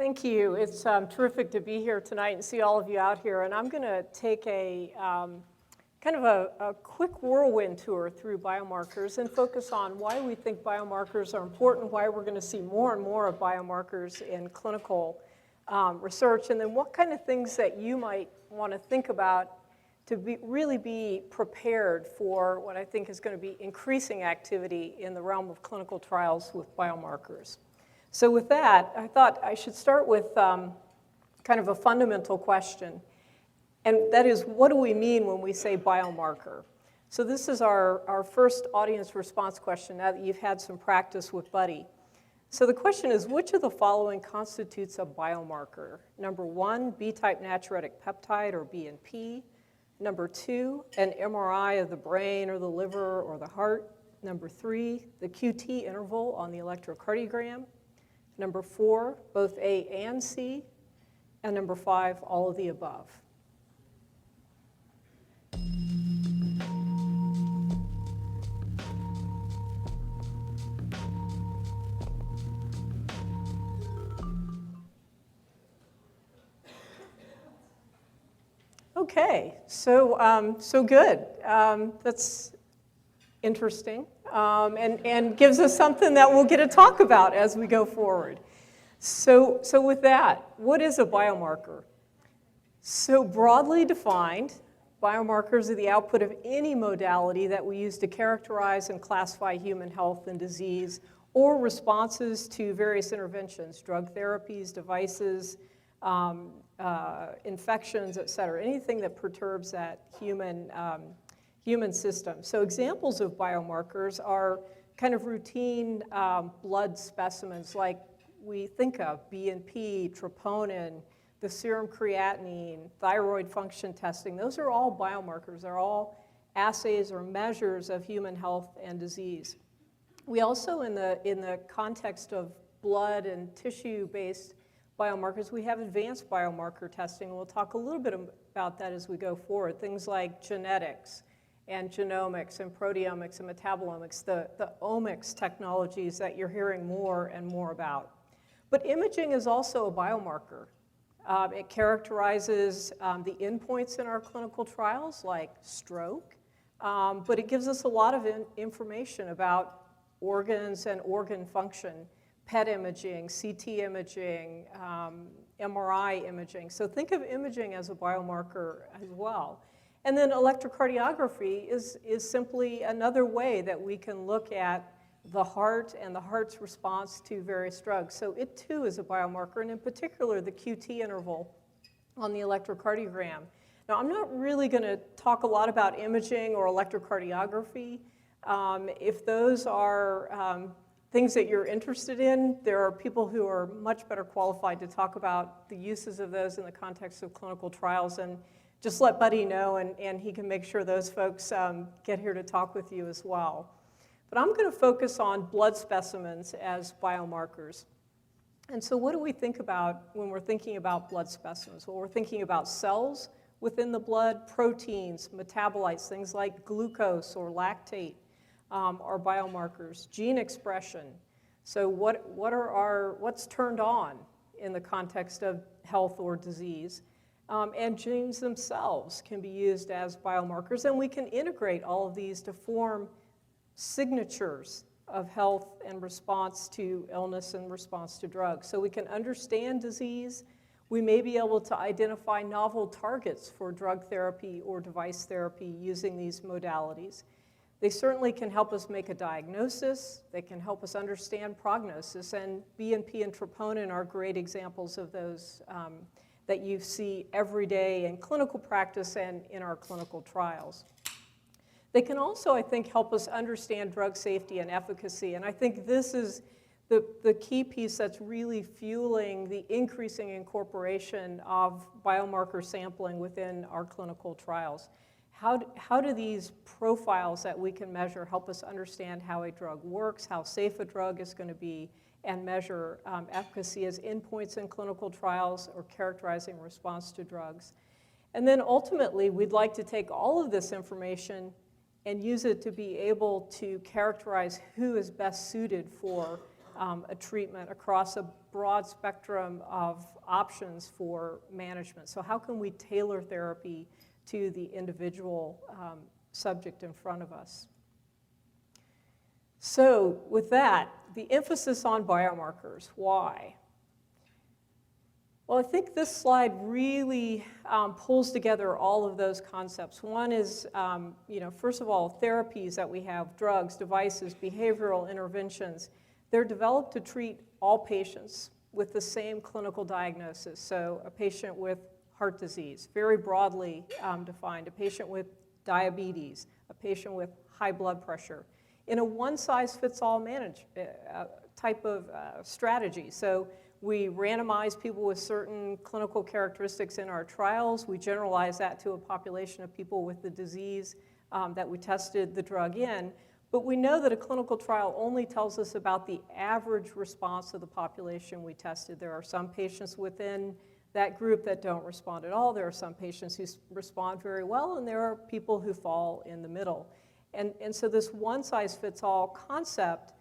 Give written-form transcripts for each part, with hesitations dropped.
Thank you. It's terrific to be here tonight and see all of you out here. And I'm going to take a kind of a quick whirlwind tour through biomarkers and focus on why we think biomarkers are important, why we're going to see more and more of biomarkers in clinical research, and then what kind of things that you might want to think about to really be prepared for what I think is going to be increasing activity in the realm of clinical trials with biomarkers. So with that, I thought I should start with kind of a fundamental question, and that is, what do we mean when we say biomarker? So this is our first audience response question now that you've had some practice with Buddy. So the question is, which of the following constitutes a biomarker? Number 1, B-type natriuretic peptide, or BNP. Number 2, an MRI of the brain or the liver or the heart. Number 3, the QT interval on the electrocardiogram. Number 4, both A and C. And number 5, all of the above. Okay, so good. That's interesting, and gives us something that we'll get to talk about as we go forward. So with that, what is a biomarker? So broadly defined, biomarkers are the output of any modality that we use to characterize and classify human health and disease, or responses to various interventions, drug therapies, devices, infections, et cetera, anything that perturbs that human system. So examples of biomarkers are kind of routine blood specimens like we think of, BNP, troponin, the serum creatinine, thyroid function testing. Those are all biomarkers. They're all assays or measures of human health and disease. We also, in the context of blood and tissue-based biomarkers, we have advanced biomarker testing, and we'll talk a little bit about that as we go forward. Things like genetics and genomics and proteomics and metabolomics, the Omics technologies that you're hearing more and more about. But imaging is also a biomarker. It characterizes the endpoints in our clinical trials, like stroke, but it gives us a lot of information about organs and organ function. PET imaging, CT imaging, MRI imaging. So think of imaging as a biomarker as well. And then electrocardiography is simply another way that we can look at the heart and the heart's response to various drugs. So it too is a biomarker, and in particular the QT interval on the electrocardiogram. Now I'm not really going to talk a lot about imaging or electrocardiography. If those are things that you're interested in, there are people who are much better qualified to talk about the uses of those in the context of clinical trials, and just let Buddy know, and he can make sure those folks get here to talk with you as well. But I'm going to focus on blood specimens as biomarkers. And so what do we think about when we're thinking about blood specimens? Well, we're thinking about cells within the blood, proteins, metabolites, things like glucose or lactate. Are biomarkers, gene expression. So what's turned on in the context of health or disease? And genes themselves can be used as biomarkers, and we can integrate all of these to form signatures of health and response to illness and response to drugs. So we can understand disease. We may be able to identify novel targets for drug therapy or device therapy using these modalities. They certainly can help us make a diagnosis. They can help us understand prognosis, and BNP and troponin are great examples of those that you see every day in clinical practice and in our clinical trials. They can also, I think, help us understand drug safety and efficacy, and I think this is the key piece that's really fueling the increasing incorporation of biomarker sampling within our clinical trials. How do these profiles that we can measure help us understand how a drug works, how safe a drug is going to be, and measure efficacy as endpoints in clinical trials or characterizing response to drugs? And then ultimately, we'd like to take all of this information and use it to be able to characterize who is best suited for a treatment across a broad spectrum of options for management. So how can we tailor therapy to the individual subject in front of us? So with that, the emphasis on biomarkers. Why? Well, I think this slide really pulls together all of those concepts. One is, first of all, therapies that we have, drugs, devices, behavioral interventions. They're developed to treat all patients with the same clinical diagnosis. So a patient with heart disease, very broadly defined, a patient with diabetes, a patient with high blood pressure, in a one-size-fits-all type of strategy. So we randomize people with certain clinical characteristics in our trials. We generalize that to a population of people with the disease that we tested the drug in. But we know that a clinical trial only tells us about the average response of the population we tested. There are some patients within that group that don't respond at all. There are some patients who respond very well, and there are people who fall in the middle. And so this one-size-fits-all concept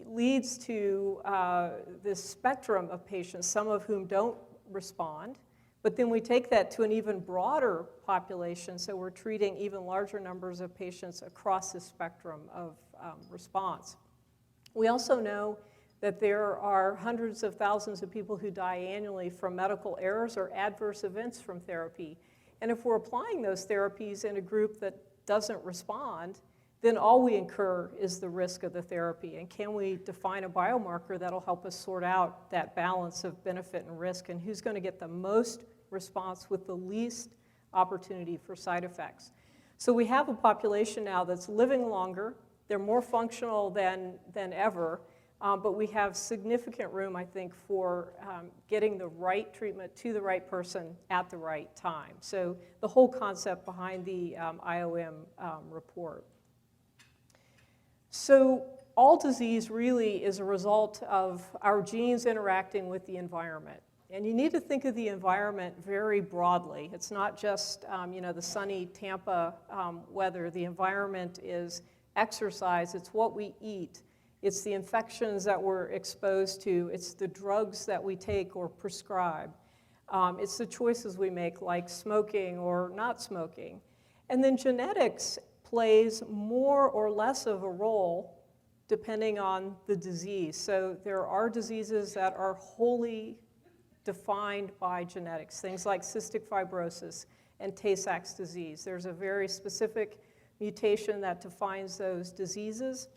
leads to this spectrum of patients, some of whom don't respond, but then we take that to an even broader population, so we're treating even larger numbers of patients across the spectrum of response. We also know that there are hundreds of thousands of people who die annually from medical errors or adverse events from therapy. And if we're applying those therapies in a group that doesn't respond, then all we incur is the risk of the therapy. And can we define a biomarker that'll help us sort out that balance of benefit and risk, and who's going to get the most response with the least opportunity for side effects? So we have a population now that's living longer. They're more functional than ever, but we have significant room, I think, for getting the right treatment to the right person at the right time. So the whole concept behind the IOM report. So all disease really is a result of our genes interacting with the environment. And you need to think of the environment very broadly. It's not just the sunny Tampa weather. The environment is exercise. It's what we eat. It's the infections that we're exposed to. It's the drugs that we take or prescribe. It's the choices we make, like smoking or not smoking. And then genetics plays more or less of a role depending on the disease. So there are diseases that are wholly defined by genetics, things like cystic fibrosis and Tay-Sachs disease. There's a very specific mutation that defines those diseases.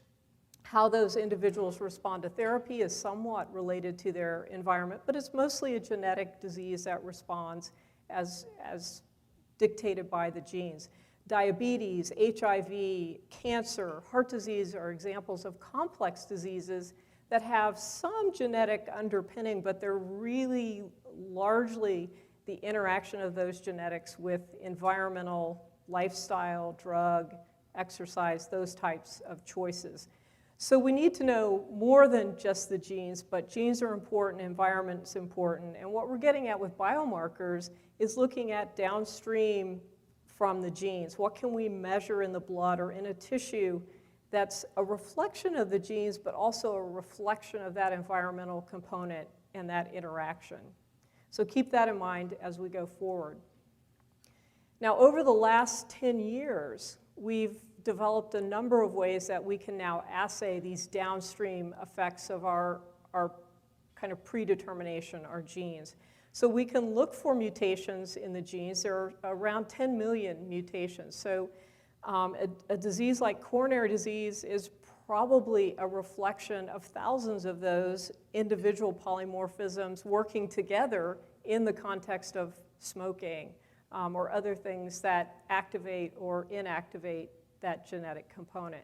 How those individuals respond to therapy is somewhat related to their environment, but it's mostly a genetic disease that responds as dictated by the genes. Diabetes, HIV, cancer, heart disease are examples of complex diseases that have some genetic underpinning, but they're really largely the interaction of those genetics with environmental, lifestyle, drug, exercise, those types of choices. So we need to know more than just the genes, but genes are important, environment's important, and what we're getting at with biomarkers is looking at downstream from the genes. What can we measure in the blood or in a tissue that's a reflection of the genes, but also a reflection of that environmental component and that interaction? So keep that in mind as we go forward. Now, over the last 10 years, we've developed a number of ways that we can now assay these downstream effects of our kind of predetermination, our genes. So we can look for mutations in the genes. There are around 10 million mutations. So a disease like coronary disease is probably a reflection of thousands of those individual polymorphisms working together in the context of smoking or other things that activate or inactivate that genetic component.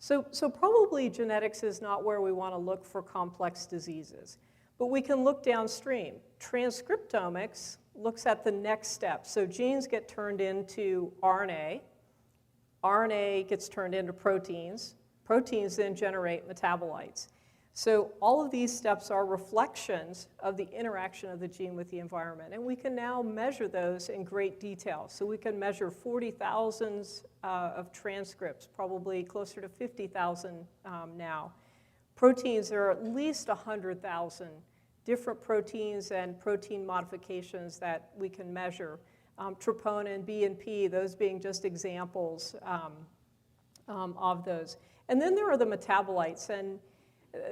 So probably genetics is not where we want to look for complex diseases. But we can look downstream. Transcriptomics looks at the next step. So genes get turned into RNA. RNA gets turned into proteins. Proteins then generate metabolites. So all of these steps are reflections of the interaction of the gene with the environment. And we can now measure those in great detail. So we can measure 40,000 of transcripts, probably closer to 50,000 now. proteins, there are at least 100,000 different proteins and protein modifications that we can measure. Troponin, B and P, those being just examples of those. And then there are the metabolites, and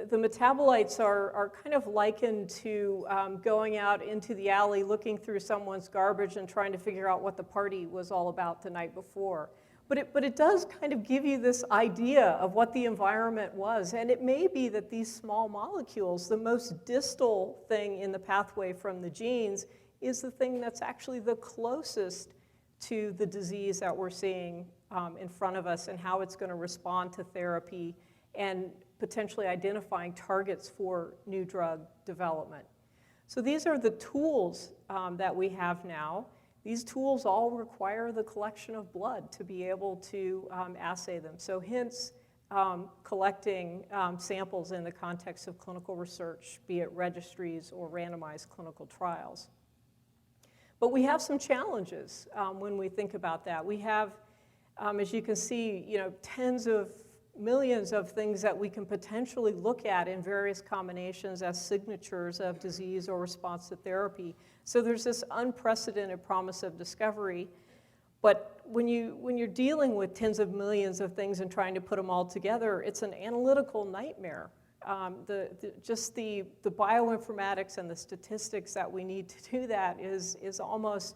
the metabolites are kind of likened to going out into the alley, looking through someone's garbage and trying to figure out what the party was all about the night before. But it does kind of give you this idea of what the environment was. And it may be that these small molecules, the most distal thing in the pathway from the genes, is the thing that's actually the closest to the disease that we're seeing in front of us and how it's going to respond to therapy and potentially identifying targets for new drug development. So these are the tools that we have now. These tools all require the collection of blood to be able to assay them. So hence, collecting samples in the context of clinical research, be it registries or randomized clinical trials. But we have some challenges when we think about that. We have, as you can see, tens of millions of things that we can potentially look at in various combinations as signatures of disease or response to therapy. So there's this unprecedented promise of discovery. But when you're dealing with tens of millions of things and trying to put them all together, it's an analytical nightmare. Just the bioinformatics and the statistics that we need to do that is almost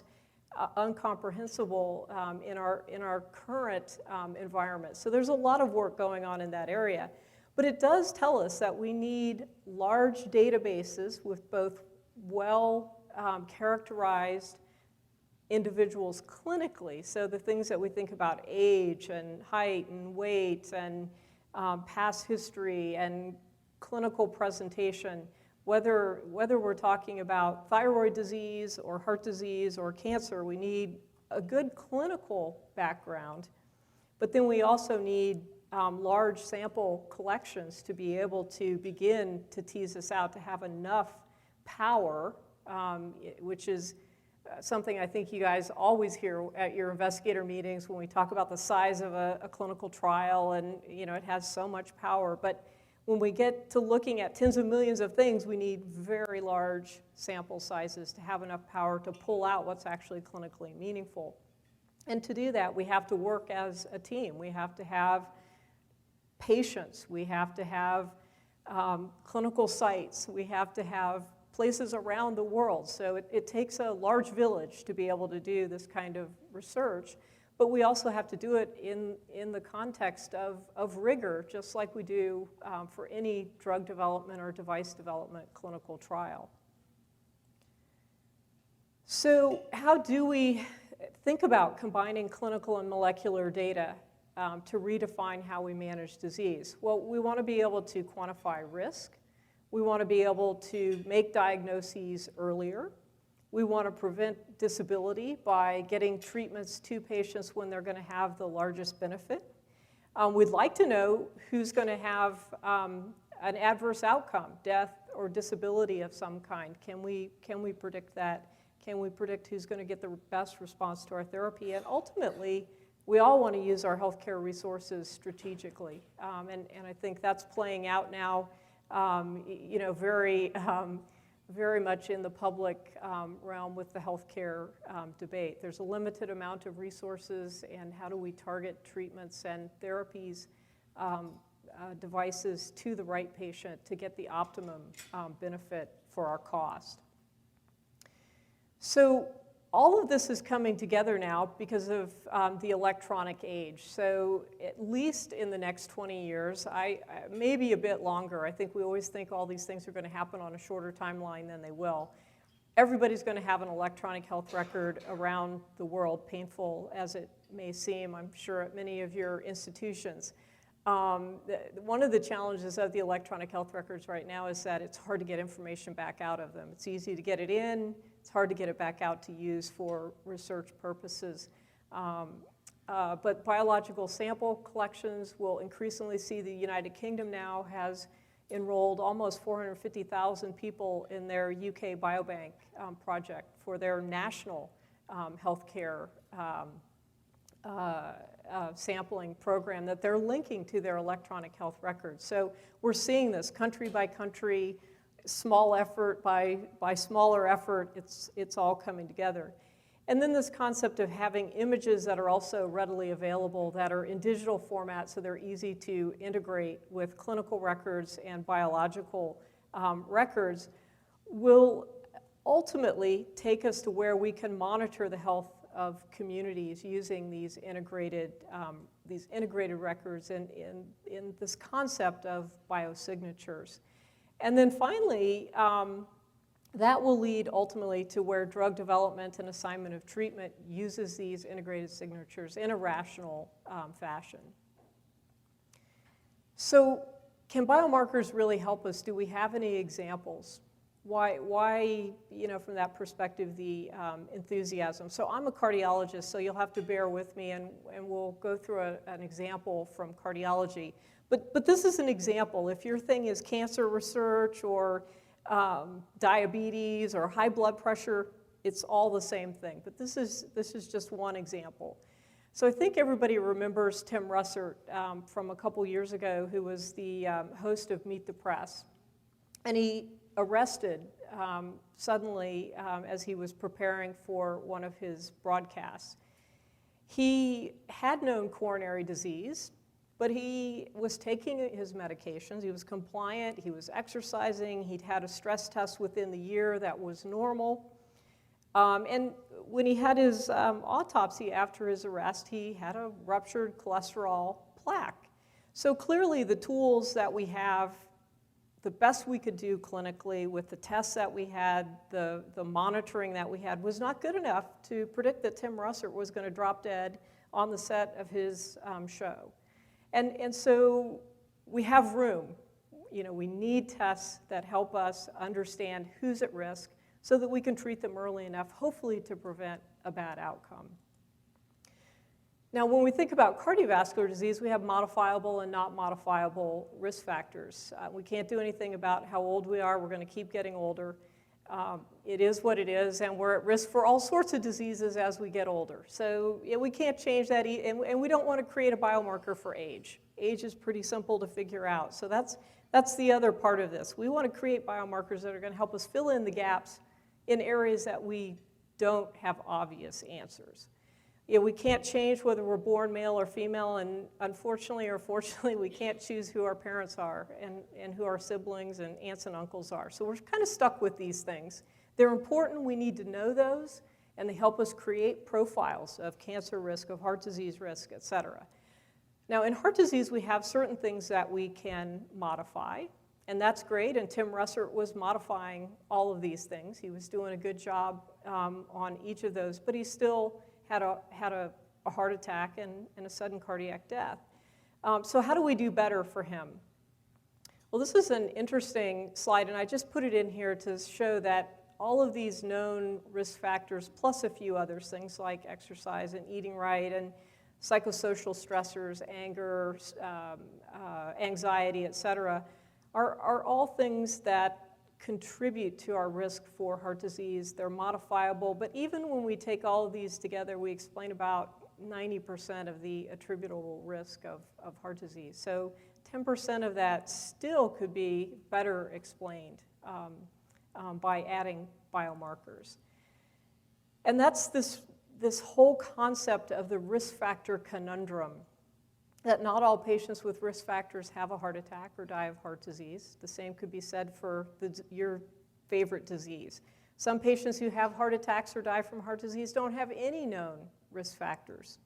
incomprehensible in our current environment. So there's a lot of work going on in that area. But it does tell us that we need large databases with both well-characterized individuals clinically. So the things that we think about, age and height and weight and past history and clinical presentation, whether we're talking about thyroid disease or heart disease or cancer, we need a good clinical background, but then we also need large sample collections to be able to begin to tease this out, to have enough power, which is something I think you guys always hear at your investigator meetings when we talk about the size of a clinical trial, and it has so much power. But when we get to looking at tens of millions of things, we need very large sample sizes to have enough power to pull out what's actually clinically meaningful. And to do that, we have to work as a team. We have to have patients. We have to have clinical sites. We have to have places around the world. So it takes a large village to be able to do this kind of research. But we also have to do it in the context of rigor, just like we do for any drug development or device development clinical trial. So how do we think about combining clinical and molecular data to redefine how we manage disease? Well, we want to be able to quantify risk. We want to be able to make diagnoses earlier. We want to prevent disability by getting treatments to patients when they're going to have the largest benefit. We'd like to know who's going to have an adverse outcome, death or disability of some kind. Can we predict that? Can we predict who's going to get the best response to our therapy? And ultimately, we all want to use our healthcare resources strategically. And I think that's playing out now, very much in the public realm with the healthcare debate. There's a limited amount of resources, and how do we target treatments and therapies, devices to the right patient to get the optimum benefit for our cost. So all of this is coming together now because of the electronic age. So at least in the next 20 years, maybe a bit longer. I think we always think all these things are going to happen on a shorter timeline than they will. Everybody's going to have an electronic health record around the world, painful as it may seem, I'm sure, at many of your institutions. One of the challenges of the electronic health records right now is that it's hard to get information back out of them. It's easy to get it in. It's hard to get it back out to use for research purposes. But biological sample collections will increasingly see the United Kingdom now has enrolled almost 450,000 people in their UK Biobank project for their national healthcare sampling program that they're linking to their electronic health records. So we're seeing this country by country, small effort by smaller effort, it's all coming together. And then this concept of having images that are also readily available, that are in digital format so they're easy to integrate with clinical records and biological records, will ultimately take us to where we can monitor the health of communities using these integrated records and in this concept of biosignatures. And then finally, that will lead ultimately to where drug development and assignment of treatment uses these integrated signatures in a rational fashion. So can biomarkers really help us? Do we have any examples? Why, from that perspective, the enthusiasm? So I'm a cardiologist, so you'll have to bear with me, and we'll go through an example from cardiology. But this is an example. If your thing is cancer research or diabetes or high blood pressure, it's all the same thing. But this is just one example. So I think everybody remembers Tim Russert from a couple years ago, who was the host of Meet the Press. And he arrested suddenly as he was preparing for one of his broadcasts. He had known coronary disease, but he was taking his medications, he was compliant, he was exercising, he'd had a stress test within the year that was normal. And when he had his autopsy after his arrest, he had a ruptured cholesterol plaque. So clearly the tools that we have, the best we could do clinically with the tests that we had, the monitoring that we had, was not good enough to predict that Tim Russert was going to drop dead on the set of his show. And so we have room. We need tests that help us understand who's at risk so that we can treat them early enough, hopefully to prevent a bad outcome. Now, when we think about cardiovascular disease, we have modifiable and not modifiable risk factors. We can't do anything about how old we are. We're going to keep getting older. It is what it is, and we're at risk for all sorts of diseases as we get older. So we can't change that, and we don't want to create a biomarker for age. Age is pretty simple to figure out. So that's the other part of this. We want to create biomarkers that are going to help us fill in the gaps in areas that we don't have obvious answers. We can't change whether we're born male or female, and unfortunately or fortunately, we can't choose who our parents are and who our siblings and aunts and uncles are. So we're kind of stuck with these things. They're important, we need to know those, and they help us create profiles of cancer risk, of heart disease risk, et cetera. Now, in heart disease, we have certain things that we can modify, and that's great, and Tim Russert was modifying all of these things. He was doing a good job on each of those, but he still had a heart attack and a sudden cardiac death. So how do we do better for him? Well, this is an interesting slide, and I just put it in here to show that all of these known risk factors, plus a few others, things like exercise and eating right and psychosocial stressors, anger, anxiety, et cetera, are all things that contribute to our risk for heart disease. They're modifiable, but even when we take all of these together, we explain about 90% of the attributable risk of heart disease. So 10% of that still could be better explained by adding biomarkers. And that's this whole concept of the risk factor conundrum, that not all patients with risk factors have a heart attack or die of heart disease. The same could be said for your favorite disease. Some patients who have heart attacks or die from heart disease don't have any known risk factors.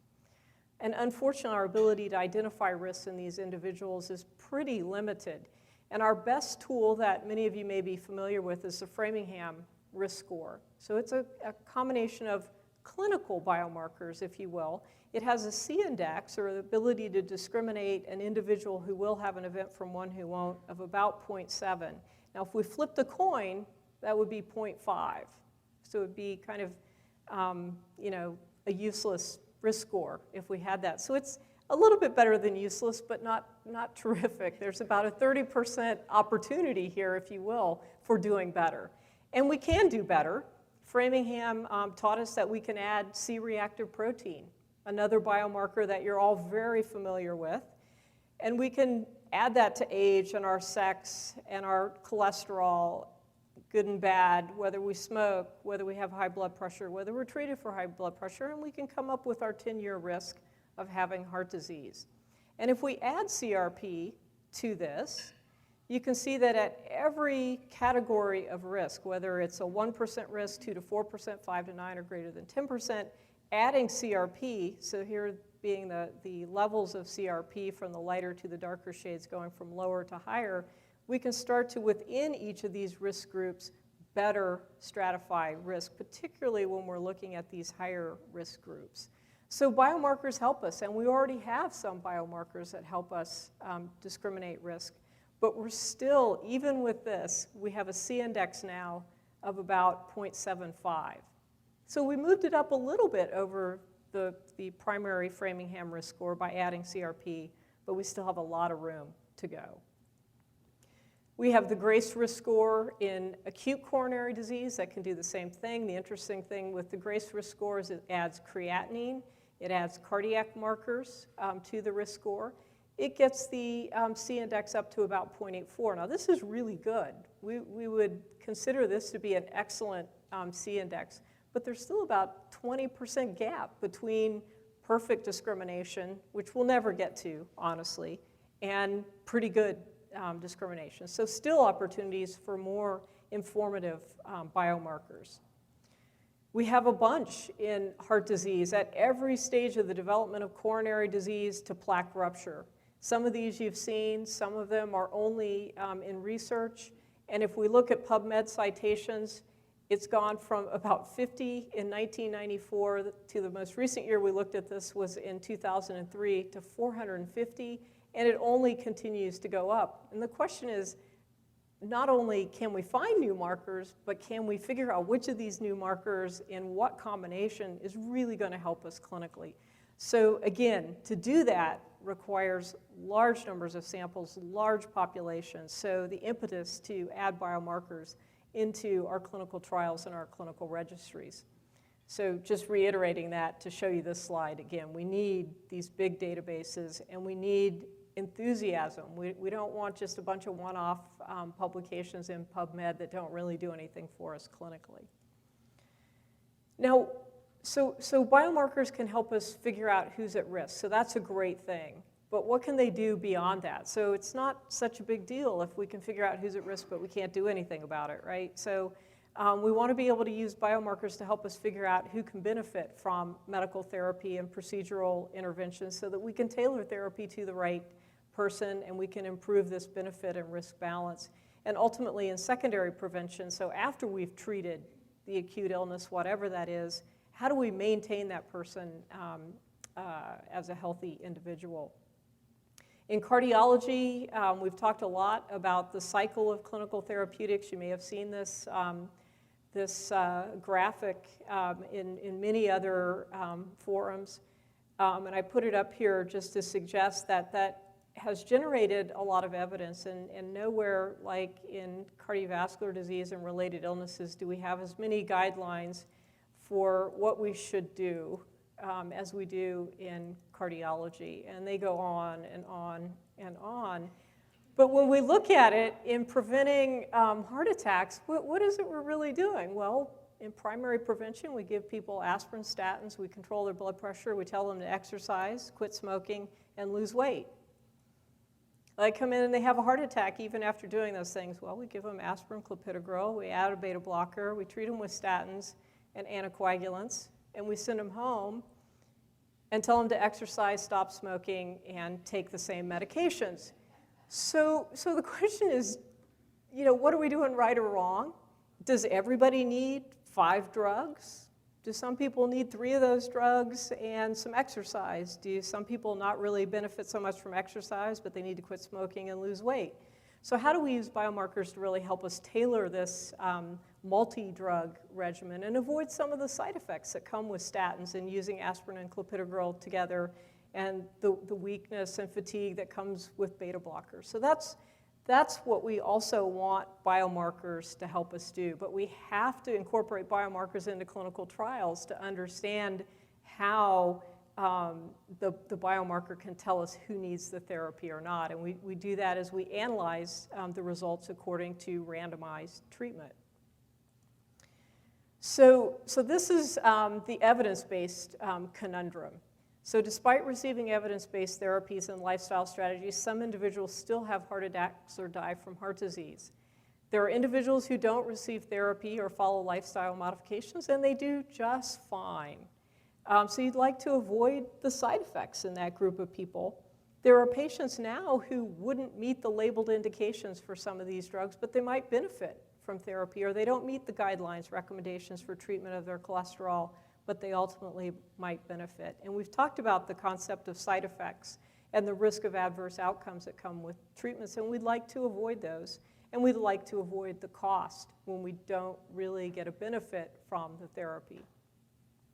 And unfortunately, our ability to identify risks in these individuals is pretty limited. And our best tool that many of you may be familiar with is the Framingham risk score. So it's a combination of clinical biomarkers, if you will. It has a C-index, or the ability to discriminate an individual who will have an event from one who won't, of about 0.7. Now, if we flipped a coin, that would be 0.5. So it would be kind of, a useless risk score if we had that. So it's a little bit better than useless, but not terrific. There's about a 30% opportunity here, if you will, for doing better. And we can do better. Framingham taught us that we can add C-reactive protein another biomarker that you're all very familiar with. And we can add that to age and our sex and our cholesterol, good and bad, whether we smoke, whether we have high blood pressure, whether we're treated for high blood pressure, and we can come up with our 10-year risk of having heart disease. And if we add CRP to this, you can see that at every category of risk, whether it's a 1% risk, 2 to 4%, 5 to 9, or greater than 10%, adding CRP, so here being the levels of CRP from the lighter to the darker shades going from lower to higher, we can start to, within each of these risk groups, better stratify risk, particularly when we're looking at these higher risk groups. So biomarkers help us, and we already have some biomarkers that help us discriminate risk. But we're still, even with this, we have a C-index now of about 0.75. So we moved it up a little bit over the primary Framingham risk score by adding CRP, but we still have a lot of room to go. We have the GRACE risk score in acute coronary disease that can do the same thing. The interesting thing with the GRACE risk score is it adds creatinine, it adds cardiac markers to the risk score. It gets the C-index up to about 0.84. Now, this is really good. We would consider this to be an excellent C-index, but there's still about 20% gap between perfect discrimination, which we'll never get to, honestly, and pretty good discrimination. So still opportunities for more informative biomarkers. We have a bunch in heart disease at every stage of the development of coronary disease to plaque rupture. Some of these you've seen, some of them are only in research. And if we look at PubMed citations, it's gone from about 50 in 1994 to the most recent year we looked at this was in 2003 to 450, and it only continues to go up. And the question is, not only can we find new markers, but can we figure out which of these new markers in what combination is really going to help us clinically? So again, to do that requires large numbers of samples, large populations. So the impetus to add biomarkers into our clinical trials and our clinical registries. So just reiterating that to show you this slide again, we need these big databases and we need enthusiasm. We don't want just a bunch of one-off publications in PubMed that don't really do anything for us clinically. Now, so biomarkers can help us figure out who's at risk, so that's a great thing. But what can they do beyond that? So it's not such a big deal if we can figure out who's at risk, but we can't do anything about it, right? So we want to be able to use biomarkers to help us figure out who can benefit from medical therapy and procedural interventions so that we can tailor therapy to the right person and we can improve this benefit and risk balance. And ultimately in secondary prevention, so after we've treated the acute illness, whatever that is, how do we maintain that person as a healthy individual? In cardiology, we've talked a lot about the cycle of clinical therapeutics. You may have seen this, graphic in many other forums. And I put it up here just to suggest that that has generated a lot of evidence, and nowhere like in cardiovascular disease and related illnesses do we have as many guidelines for what we should do as we do in cardiology. And they go on and on and on. But when we look at it in preventing heart attacks, what is it we're really doing? Well, in primary prevention, we give people aspirin, statins, we control their blood pressure, we tell them to exercise, quit smoking, and lose weight. They come in and they have a heart attack even after doing those things. Well, we give them aspirin, clopidogrel, we add a beta blocker, we treat them with statins and anticoagulants, and we send them home and tell them to exercise, stop smoking, and take the same medications. So the question is, what are we doing right or wrong? Does everybody need 5 drugs? Do some people need 3 of those drugs and some exercise? Do some people not really benefit so much from exercise, but they need to quit smoking and lose weight? So how do we use biomarkers to really help us tailor this multi-drug regimen and avoid some of the side effects that come with statins and using aspirin and clopidogrel together and the weakness and fatigue that comes with beta blockers? So that's what we also want biomarkers to help us do. But we have to incorporate biomarkers into clinical trials to understand how the biomarker can tell us who needs the therapy or not. And we do that as we analyze the results according to randomized treatment. So this is the evidence-based conundrum. So despite receiving evidence-based therapies and lifestyle strategies, some individuals still have heart attacks or die from heart disease. There are individuals who don't receive therapy or follow lifestyle modifications, and they do just fine. So you'd like to avoid the side effects in that group of people. There are patients now who wouldn't meet the labeled indications for some of these drugs, but they might benefit from therapy, or they don't meet the guidelines, recommendations for treatment of their cholesterol, but they ultimately might benefit. And we've talked about the concept of side effects and the risk of adverse outcomes that come with treatments, and we'd like to avoid those. And we'd like to avoid the cost when we don't really get a benefit from the therapy.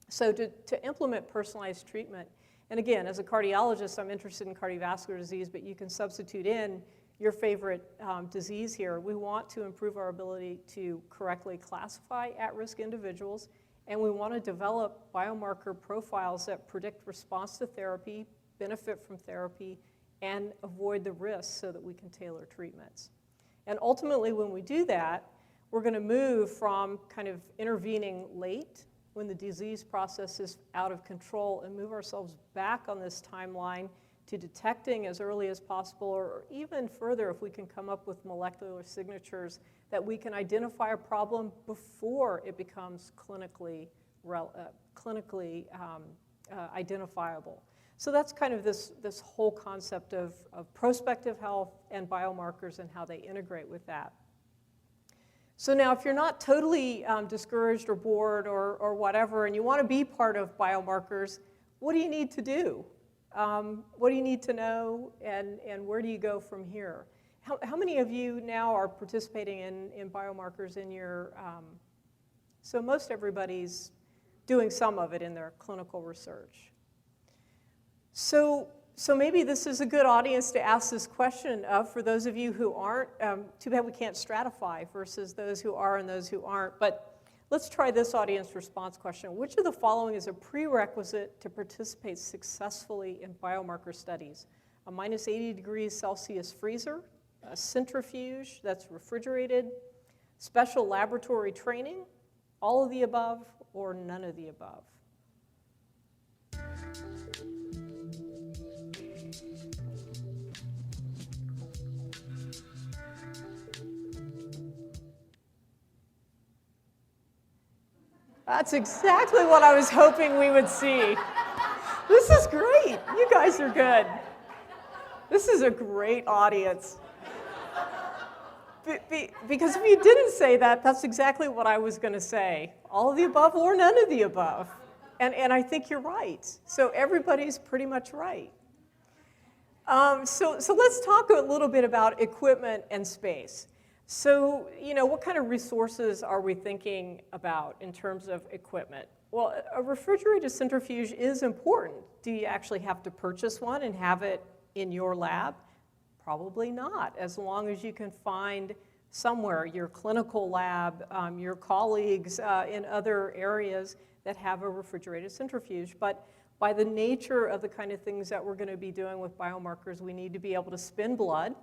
So to implement personalized treatment, and again, as a cardiologist, I'm interested in cardiovascular disease, but you can substitute in your favorite disease here. We want to improve our ability to correctly classify at-risk individuals, and we want to develop biomarker profiles that predict response to therapy, benefit from therapy, and avoid the risks so that we can tailor treatments. And ultimately, when we do that, we're going to move from kind of intervening late when the disease process is out of control and move ourselves back on this timeline to detecting as early as possible, or even further if we can come up with molecular signatures that we can identify a problem before it becomes clinically identifiable. So that's kind of this whole concept of prospective health and biomarkers and how they integrate with that. So now if you're not totally discouraged or bored or whatever, and you want to be part of biomarkers, what do you need to do? What do you need to know, and where do you go from here? How many of you now are participating in biomarkers in your, so most everybody's doing some of it in their clinical research. So maybe this is a good audience to ask this question for those of you who aren't. Too bad we can't stratify versus those who are and those who aren't. But let's try this audience response question. Which of the following is a prerequisite to participate successfully in biomarker studies? A minus 80 degrees Celsius freezer, a centrifuge that's refrigerated, special laboratory training, all of the above, or none of the above? That's exactly what I was hoping we would see. This is great. You guys are good. This is a great audience. Because if you didn't say that, that's exactly what I was going to say. All of the above or none of the above. And I think you're right. So everybody's pretty much right. So let's talk a little bit about equipment and space. So, what kind of resources are we thinking about in terms of equipment? Well, a refrigerated centrifuge is important. Do you actually have to purchase one and have it in your lab? Probably not, as long as you can find somewhere, your clinical lab, your colleagues in other areas that have a refrigerated centrifuge. But by the nature of the kind of things that we're going to be doing with biomarkers, we need to be able to spin blood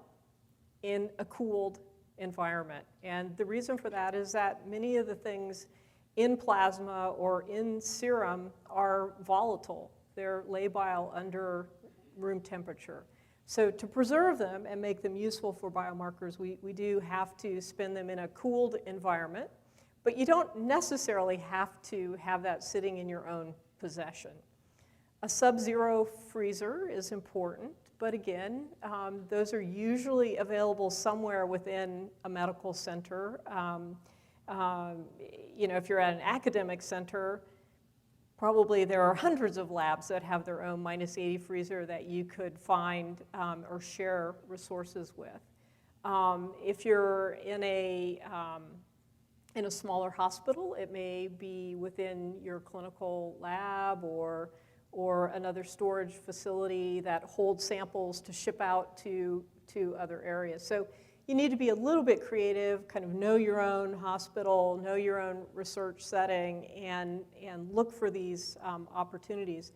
in a cooled environment. And the reason for that is that many of the things in plasma or in serum are volatile. They're labile under room temperature. So to preserve them and make them useful for biomarkers, we do have to spin them in a cooled environment, but you don't necessarily have to have that sitting in your own possession. A sub-zero freezer is important, but again, those are usually available somewhere within a medical center. If you're at an academic center, probably there are hundreds of labs that have their own minus 80 freezer that you could find or share resources with. If you're in a smaller hospital, it may be within your clinical lab or another storage facility that holds samples to ship out to other areas. So you need to be a little bit creative, kind of know your own hospital, know your own research setting, and look for these opportunities.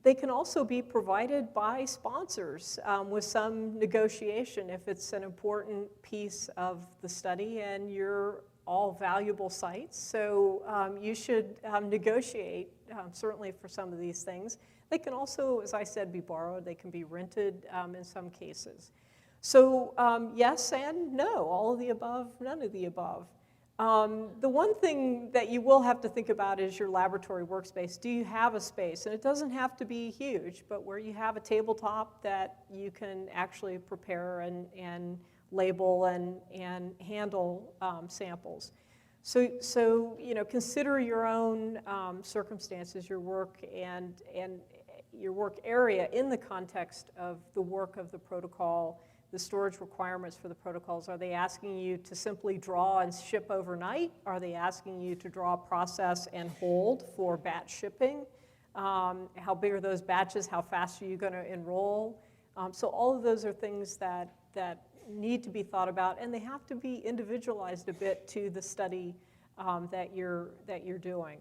They can also be provided by sponsors with some negotiation if it's an important piece of the study and you're all valuable sites. So you should negotiate, certainly for some of these things. They can also, as I said, be borrowed. They can be rented in some cases. So yes and no, all of the above, none of the above. The one thing that you will have to think about is your laboratory workspace. Do you have a space? And it doesn't have to be huge, but where you have a tabletop that you can actually prepare and label and handle samples. So you know, consider your own circumstances, your work and your work area in the context of the work of the protocol, the storage requirements for the protocols. Are they asking you to simply draw and ship overnight? Are they asking you to draw, process, and hold for batch shipping? How big are those batches? How fast are you going to enroll? So all of those are things that need to be thought about, and they have to be individualized a bit to the study that you're doing.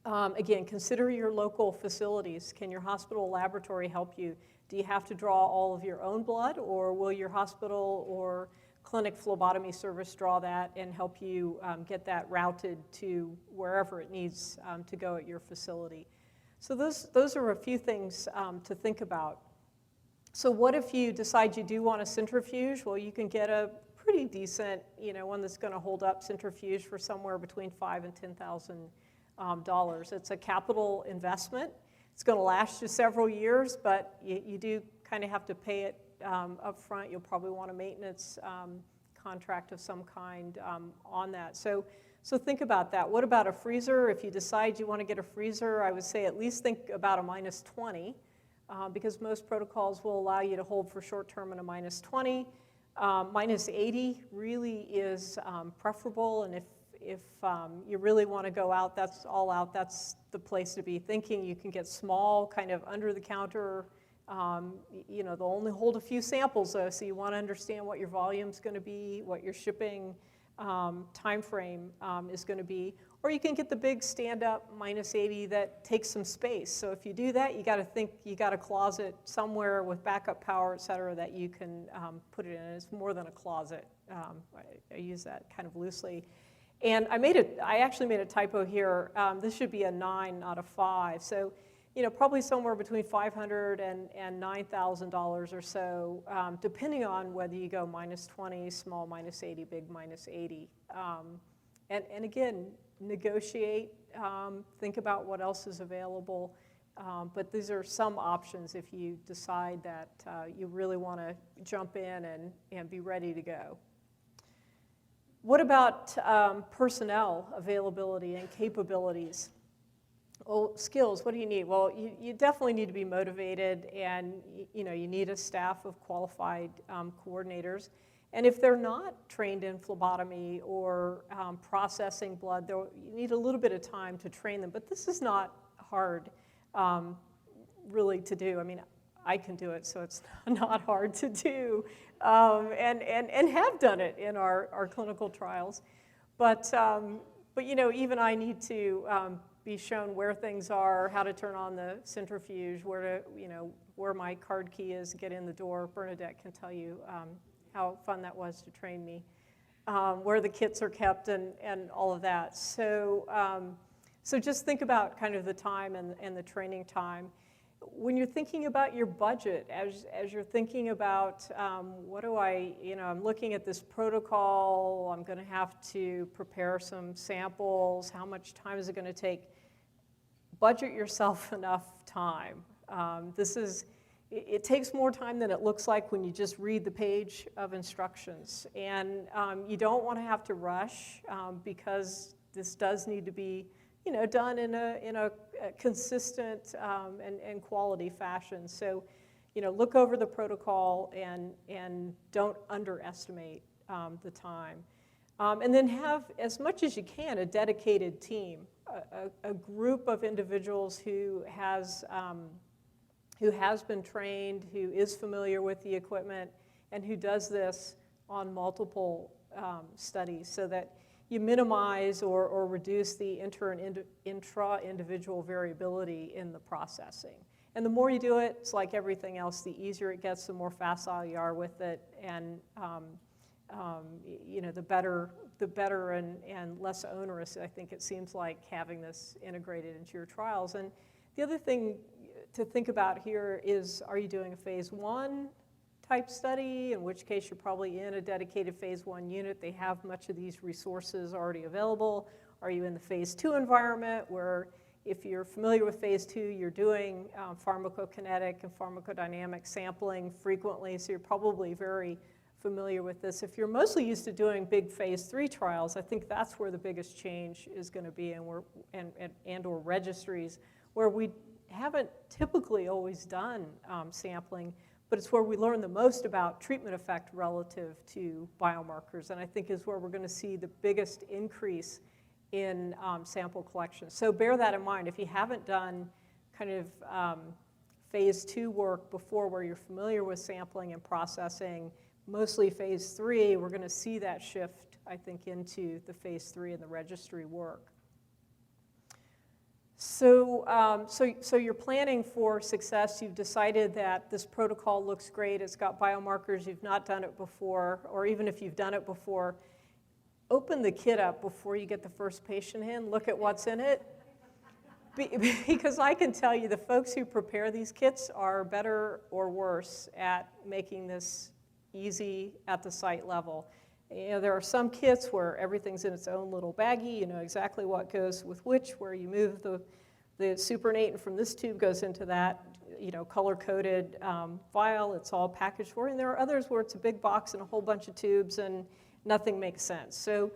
Again, consider your local facilities. Can your hospital laboratory help you? Do you have to draw all of your own blood, or will your hospital or clinic phlebotomy service draw that and help you get that routed to wherever it needs to go at your facility? So those are a few things to think about. So what if you decide you do want a centrifuge? Well, you can get a pretty decent, you know, one that's going to hold up centrifuge for somewhere between $5,000 and $10,000. It's a capital investment. It's going to last you several years, but you do kind of have to pay it up front. You'll probably want a maintenance contract of some kind on that. So think about that. What about a freezer? If you decide you want to get a freezer, I would say at least think about a -20, because most protocols will allow you to hold for short term in a -20. -80 really is preferable, and if you really want to go out, that's all out, that's the place to be thinking. You can get small, kind of under the counter, you know, they'll only hold a few samples though, so you want to understand what your volume's going to be, what your shipping time frame is going to be. Or you can get the big stand-up -80 that takes some space. So if you do that, you got to think you got a closet somewhere with backup power, et cetera, that you can put it in. It's more than a closet. I use that kind of loosely. And I actually made a typo here. This should be a 9, not a 5. So, you know, probably somewhere between $500 and $9,000 or so, depending on whether you go -20, small -80, big -80. And again, negotiate, think about what else is available. But these are some options if you decide that you really want to jump in and be ready to go. What about personnel availability and capabilities? Well, skills, what do you need? Well, you definitely need to be motivated, and you know, you need a staff of qualified coordinators. And if they're not trained in phlebotomy or processing blood, you need a little bit of time to train them. But this is not hard really to do. I mean, I can do it, so it's not hard to do, and have done it in our clinical trials. But you know, even I need to be shown where things are, how to turn on the centrifuge, where my card key is to get in the door. Bernadette can tell you how fun that was to train me, where the kits are kept and all of that. So just think about kind of the time and the training time. When you're thinking about your budget, as you're thinking about I'm looking at this protocol, I'm going to have to prepare some samples, how much time is it going to take? Budget yourself enough time. It takes more time than it looks like when you just read the page of instructions. And you don't want to have to rush because this does need to be done in a consistent and quality fashion. So, look over the protocol and don't underestimate the time. And then have, as much as you can, a dedicated team, a group of individuals who has been trained, who is familiar with the equipment, and who does this on multiple studies, so that you minimize or reduce the intra-individual variability in the processing. And the more you do it, it's like everything else, the easier it gets, the more facile you are with it, and the better and less onerous, I think it seems like, having this integrated into your trials. And the other thing to think about here is, are you doing a phase 1 type study, in which case you're probably in a dedicated phase 1 unit. They have much of these resources already available. Are you in the phase 2 environment, where if you're familiar with phase 2, you're doing pharmacokinetic and pharmacodynamic sampling frequently, so you're probably very familiar with this. If you're mostly used to doing big phase 3 trials, I think that's where the biggest change is going to be, and or registries, where we haven't typically always done sampling, but it's where we learn the most about treatment effect relative to biomarkers, and I think is where we're going to see the biggest increase in sample collection. So bear that in mind. If you haven't done kind of phase 2 work before, where you're familiar with sampling and processing, mostly phase 3, we're going to see that shift, I think, into the phase 3 and the registry work. So you're planning for success. You've decided that this protocol looks great. It's got biomarkers. You've not done it before, or even if you've done it before, open the kit up before you get the first patient in. Look at what's in it. Because I can tell you, the folks who prepare these kits are better or worse at making this easy at the site level. There are some kits where everything's in its own little baggie. You know exactly what goes with which, where you move the supernatant from this tube goes into that color-coded vial. It's all packaged for you. And there are others where it's a big box and a whole bunch of tubes and nothing makes sense. So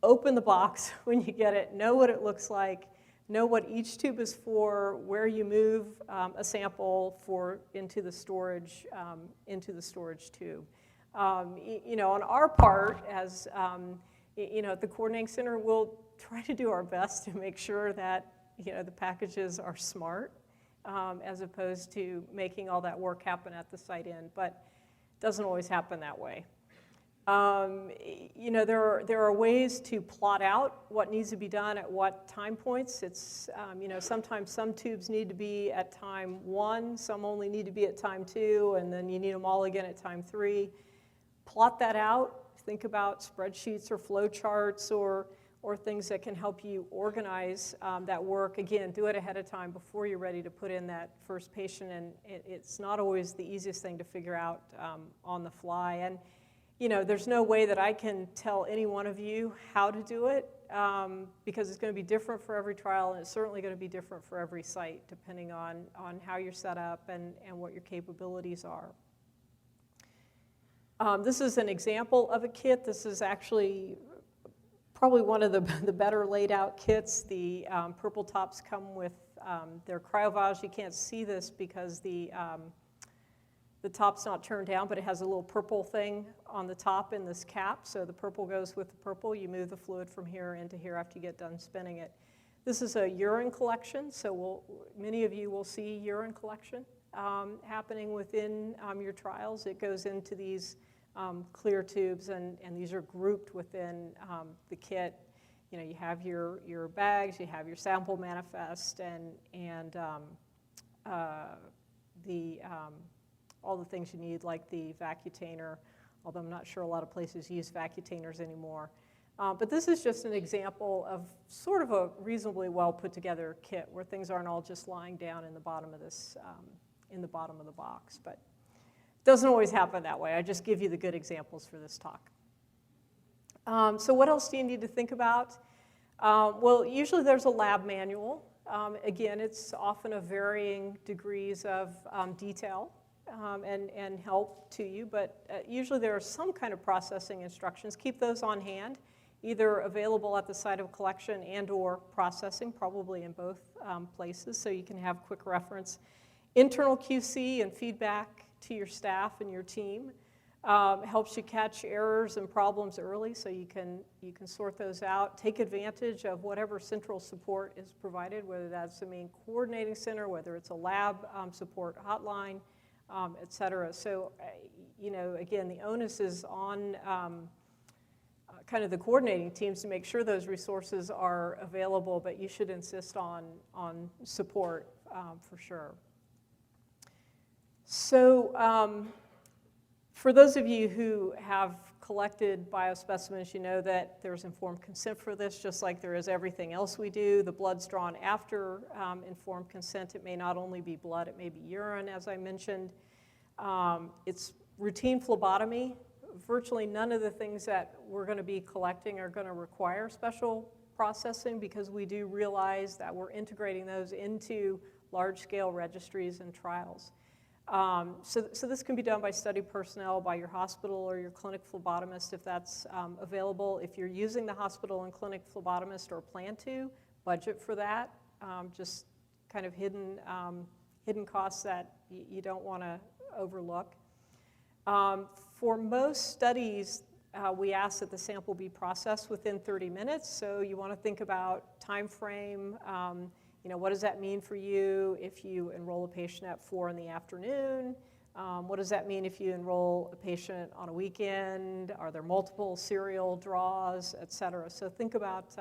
open the box when you get it. Know what it looks like. Know what each tube is for, where you move a sample into the storage tube. On our part, as at the coordinating center, we'll try to do our best to make sure that the packages are smart, as opposed to making all that work happen at the site end. But it doesn't always happen that way. There are ways to plot out what needs to be done at what time points. It's sometimes some tubes need to be at time 1, some only need to be at time 2, and then you need them all again at time 3. Plot that out. Think about spreadsheets or flow charts or things that can help you organize that work. Again, do it ahead of time before you're ready to put in that first patient, and it's not always the easiest thing to figure out on the fly. And there's no way that I can tell any one of you how to do it, because it's going to be different for every trial, and it's certainly going to be different for every site, depending on how you're set up and what your capabilities are. This is an example of a kit. This is actually probably one of the better laid out kits. The purple tops come with their cryovials. You can't see this because the top's not turned down, but it has a little purple thing on the top in this cap. So the purple goes with the purple. You move the fluid from here into here after you get done spinning it. This is a urine collection. So many of you will see urine collection happening within your trials. It goes into these clear tubes, and these are grouped within the kit. You have your bags, you have your sample manifest, and all the things you need, like the vacutainer, although I'm not sure a lot of places use vacutainers anymore. But this is just an example of sort of a reasonably well put together kit, where things aren't all just lying down in the bottom of this, in the bottom of the box. But it doesn't always happen that way. I just give you the good examples for this talk. So what else do you need to think about? Well, usually there's a lab manual. Again, it's often of varying degrees of detail and help to you, but usually there are some kind of processing instructions. Keep those on hand, either available at the site of collection and or processing, probably in both places, so you can have quick reference. Internal QC and feedback to your staff and your team helps you catch errors and problems early, so you can sort those out. Take advantage of whatever central support is provided, whether that's the main coordinating center, whether it's a lab support hotline, et cetera. So, again, the onus is on kind of the coordinating teams to make sure those resources are available, but you should insist on support for sure. So for those of you who have collected biospecimens, you know that there's informed consent for this, just like there is everything else we do. The blood's drawn after informed consent. It may not only be blood, it may be urine, as I mentioned. It's routine phlebotomy. Virtually none of the things that we're going to be collecting are going to require special processing, because we do realize that we're integrating those into large-scale registries and trials. So this can be done by study personnel, by your hospital or your clinic phlebotomist if that's available. If you're using the hospital and clinic phlebotomist or plan to, budget for that. Just kind of hidden costs that you don't want to overlook. For most studies, we ask that the sample be processed within 30 minutes. So you want to think about time frame. What does that mean for you if you enroll a patient at 4 in the afternoon? What does that mean if you enroll a patient on a weekend? Are there multiple serial draws, et cetera? So think about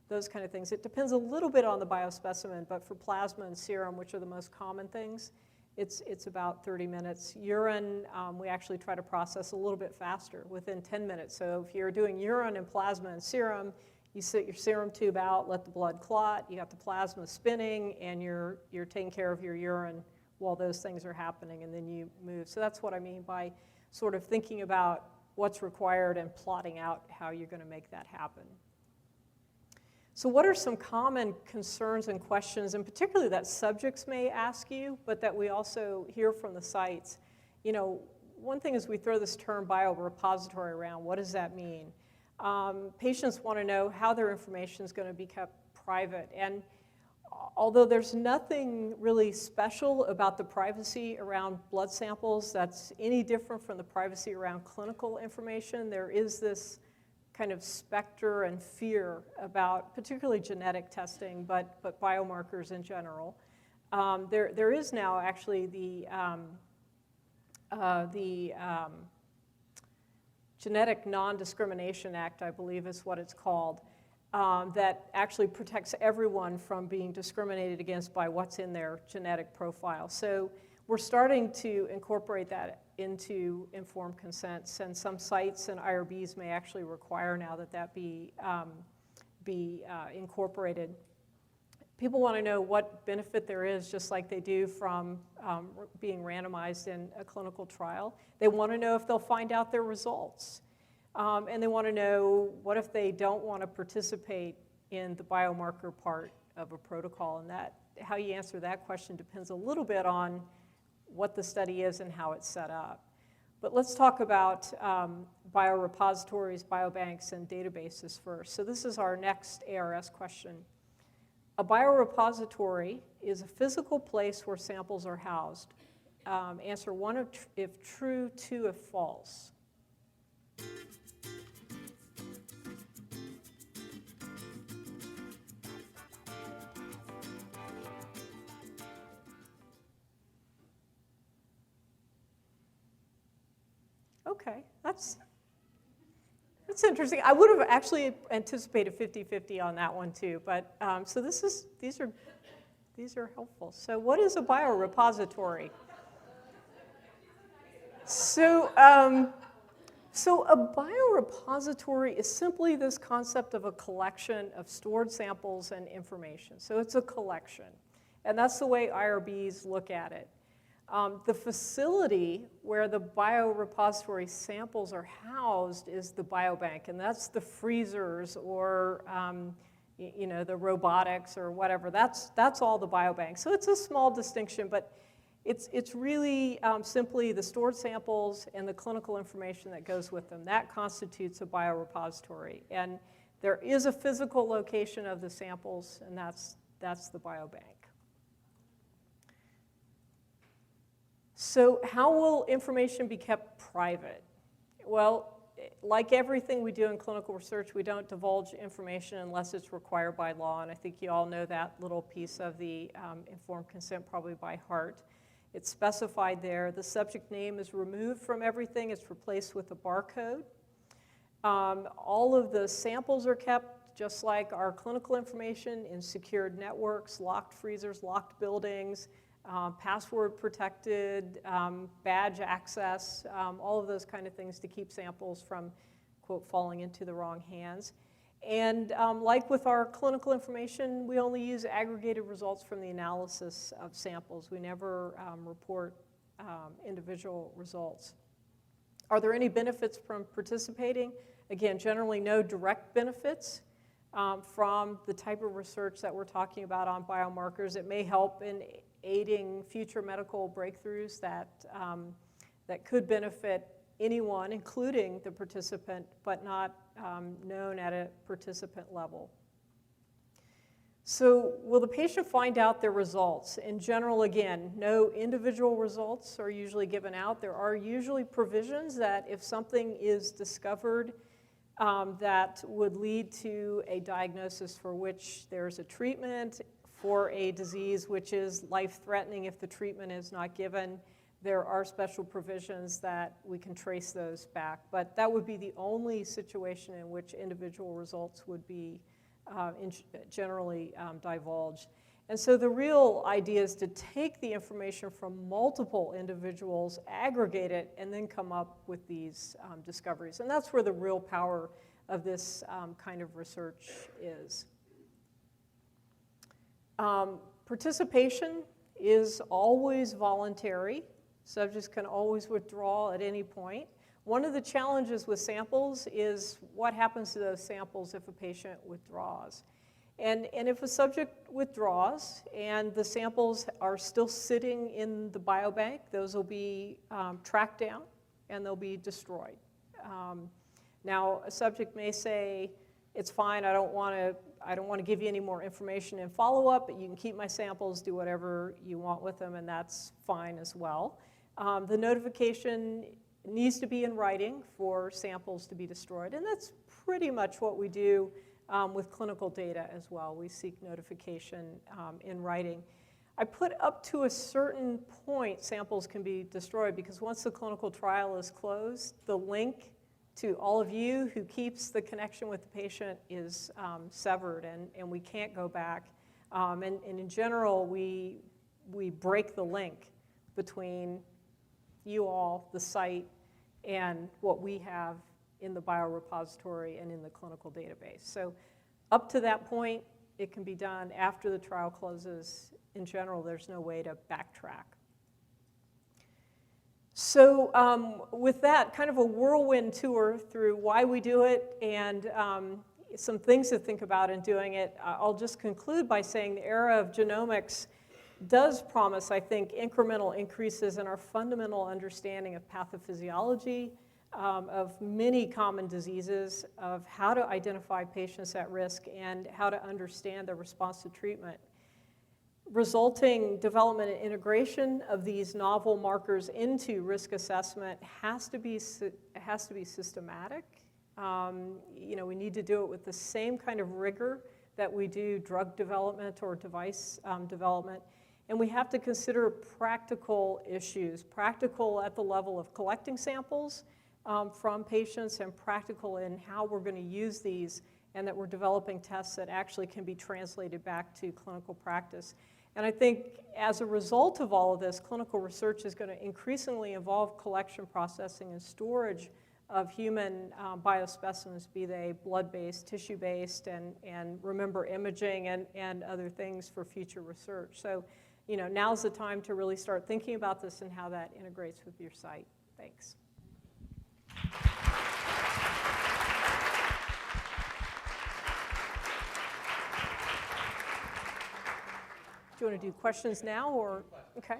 those kind of things. It depends a little bit on the biospecimen, but for plasma and serum, which are the most common things, it's about 30 minutes. Urine, we actually try to process a little bit faster, within 10 minutes. So if you're doing urine and plasma and serum, you sit your serum tube out, let the blood clot, you got the plasma spinning, and you're taking care of your urine while those things are happening, and then you move. So that's what I mean by sort of thinking about what's required and plotting out how you're going to make that happen. So what are some common concerns and questions, and particularly that subjects may ask you, but that we also hear from the sites? One thing is we throw this term biorepository around. What does that mean? Patients want to know how their information is going to be kept private. And although there's nothing really special about the privacy around blood samples that's any different from the privacy around clinical information, there is this kind of specter and fear about particularly genetic testing, but biomarkers in general. There is now actually the Genetic Non-Discrimination Act, I believe is what it's called, that actually protects everyone from being discriminated against by what's in their genetic profile. So we're starting to incorporate that into informed consents, and some sites and IRBs may actually require now that be incorporated. People want to know what benefit there is, just like they do from being randomized in a clinical trial. They want to know if they'll find out their results. And they want to know what if they don't want to participate in the biomarker part of a protocol. And how you answer that question depends a little bit on what the study is and how it's set up. But let's talk about biorepositories, biobanks, and databases first. So this is our next ARS question. A biorepository is a physical place where samples are housed. Answer 1 if true, 2 if false. Okay, that's interesting. I would have actually anticipated 50-50 on that one too, but so these are helpful. So what is a biorepository? So a biorepository is simply this concept of a collection of stored samples and information. So it's a collection, and that's the way IRBs look at it. The facility where the biorepository samples are housed is the biobank, and that's the freezers or the robotics or whatever. That's all the biobank. So it's a small distinction, but it's really simply the stored samples and the clinical information that goes with them. That constitutes a biorepository, and there is a physical location of the samples, and that's the biobank. So how will information be kept private? Well, like everything we do in clinical research, we don't divulge information unless it's required by law, and I think you all know that little piece of the informed consent probably by heart. It's specified there. The subject name is removed from everything. It's replaced with a barcode. All of the samples are kept, just like our clinical information, in secured networks, locked freezers, locked buildings, password protected, badge access, all of those kind of things to keep samples from, quote, falling into the wrong hands. And like with our clinical information, we only use aggregated results from the analysis of samples. We never report individual results. Are there any benefits from participating? Again, generally no direct benefits from the type of research that we're talking about on biomarkers. It may help in aiding future medical breakthroughs that could benefit anyone, including the participant, but not known at a participant level. So will the patient find out their results? In general, again, no individual results are usually given out. There are usually provisions that if something is discovered that would lead to a diagnosis for which there's a treatment for a disease which is life-threatening if the treatment is not given, there are special provisions that we can trace those back. But that would be the only situation in which individual results would be generally divulged. And so the real idea is to take the information from multiple individuals, aggregate it, and then come up with these discoveries. And that's where the real power of this kind of research is. Participation is always voluntary. Subjects can always withdraw at any point. One of the challenges with samples is what happens to those samples if a patient withdraws. And if a subject withdraws and the samples are still sitting in the biobank, those will be tracked down and they'll be destroyed. Now, a subject may say, it's fine, I don't want to give you any more information in follow-up, but you can keep my samples, do whatever you want with them, and that's fine as well. The notification needs to be in writing for samples to be destroyed, and that's pretty much what we do with clinical data as well. We seek notification in writing. I put up to a certain point samples can be destroyed because once the clinical trial is closed, the link to all of you who keeps the connection with the patient is severed, and we can't go back. And in general, we break the link between you all, the site, and what we have in the biorepository and in the clinical database. So up to that point, it can be done. After the trial closes, in general, there's no way to backtrack. So with that, kind of a whirlwind tour through why we do it and some things to think about in doing it, I'll just conclude by saying the era of genomics does promise, I think, incremental increases in our fundamental understanding of pathophysiology, of many common diseases, of how to identify patients at risk, and how to understand their response to treatment. Resulting development and integration of these novel markers into risk assessment has to be systematic. We need to do it with the same kind of rigor that we do drug development or device development. And we have to consider practical issues, practical at the level of collecting samples from patients and practical in how we're going to use these, and that we're developing tests that actually can be translated back to clinical practice. And I think as a result of all of this, clinical research is going to increasingly involve collection, processing, and storage of human biospecimens, be they blood-based, tissue-based, and remember imaging and other things for future research. So, now's the time to really start thinking about this and how that integrates with your site. Thanks. Do you want to do questions now or, okay?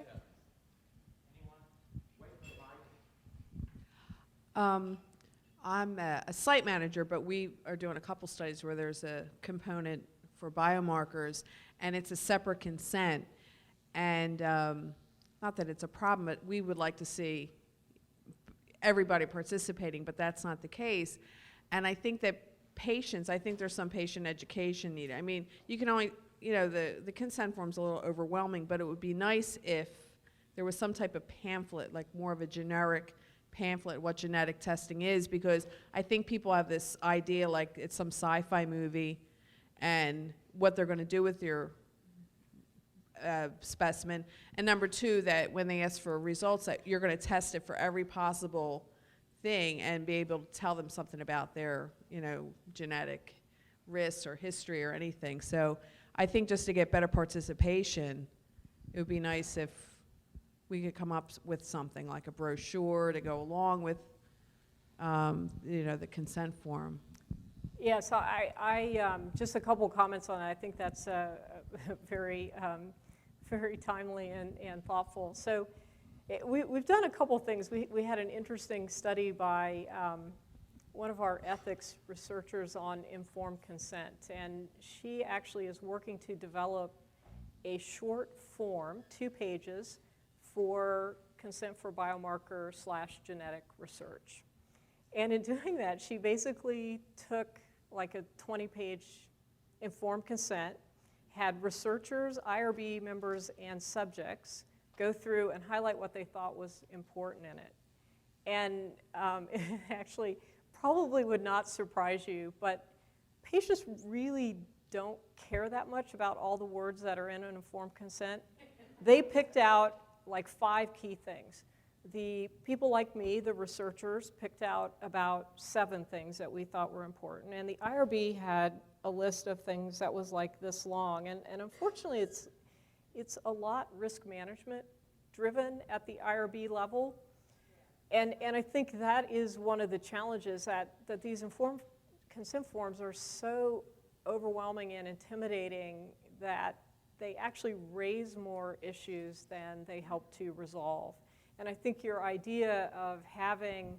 I'm a site manager, but we are doing a couple studies where there's a component for biomarkers, and it's a separate consent. And not that it's a problem, but we would like to see everybody participating, but that's not the case. And I think that I think there's some patient education needed. I mean, you can only, the consent form's a little overwhelming, but it would be nice if there was some type of pamphlet, like more of a generic pamphlet what genetic testing is, because I think people have this idea like it's some sci-fi movie and what they're going to do with your specimen. And number two, that when they ask for results, that you're going to test it for every possible thing and be able to tell them something about their, genetic risks or history or anything. So I think just to get better participation, it would be nice if we could come up with something like a brochure to go along with, the consent form. Yeah, so I just a couple comments on that. I think that's very, very timely and thoughtful. So we've done a couple things. We had an interesting study by one of our ethics researchers on informed consent, and she actually is working to develop a short form, 2 pages, for consent for biomarker/genetic research. And in doing that, she basically took like a 20-page informed consent, had researchers, IRB members, and subjects go through and highlight what they thought was important in it. And it actually probably would not surprise you, but patients really don't care that much about all the words that are in an informed consent. They picked out like 5 key things. The people like me, the researchers, picked out about 7 things that we thought were important. And the IRB had a list of things that was like this long. And unfortunately, it's a lot risk management driven at the IRB level. And I think that is one of the challenges, that these informed consent forms are so overwhelming and intimidating that they actually raise more issues than they help to resolve. And I think your idea of having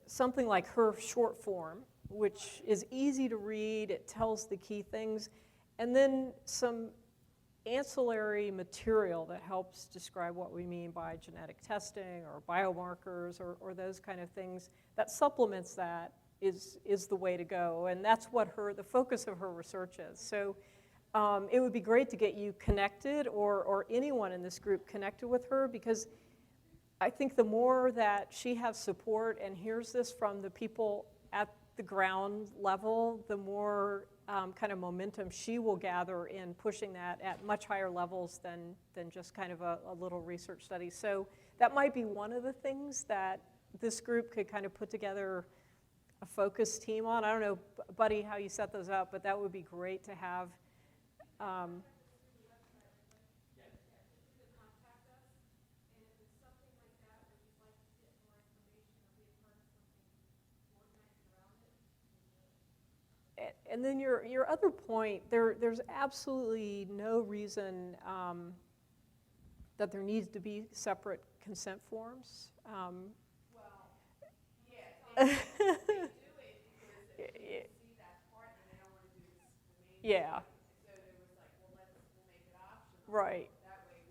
something like her short form, which is easy to read, it tells the key things, and then some ancillary material that helps describe what we mean by genetic testing or biomarkers or those kind of things, that supplements that is the way to go. And that's what the focus of her research is. So it would be great to get you connected, or anyone in this group connected with her, because I think the more that she has support and hears this from the people at the ground level, the more kind of momentum she will gather in pushing that at much higher levels than just kind of a little research study. So that might be one of the things that this group could kind of put together a focus team on. I don't know, Buddy, how you set those up, but that would be great to have. And then your other point, there's absolutely no reason that there needs to be separate consent forms. Well, yeah, they do it because they see that part and they don't want to do this remaining. Yeah. So they was like, well, we'll make it optional. Right. That way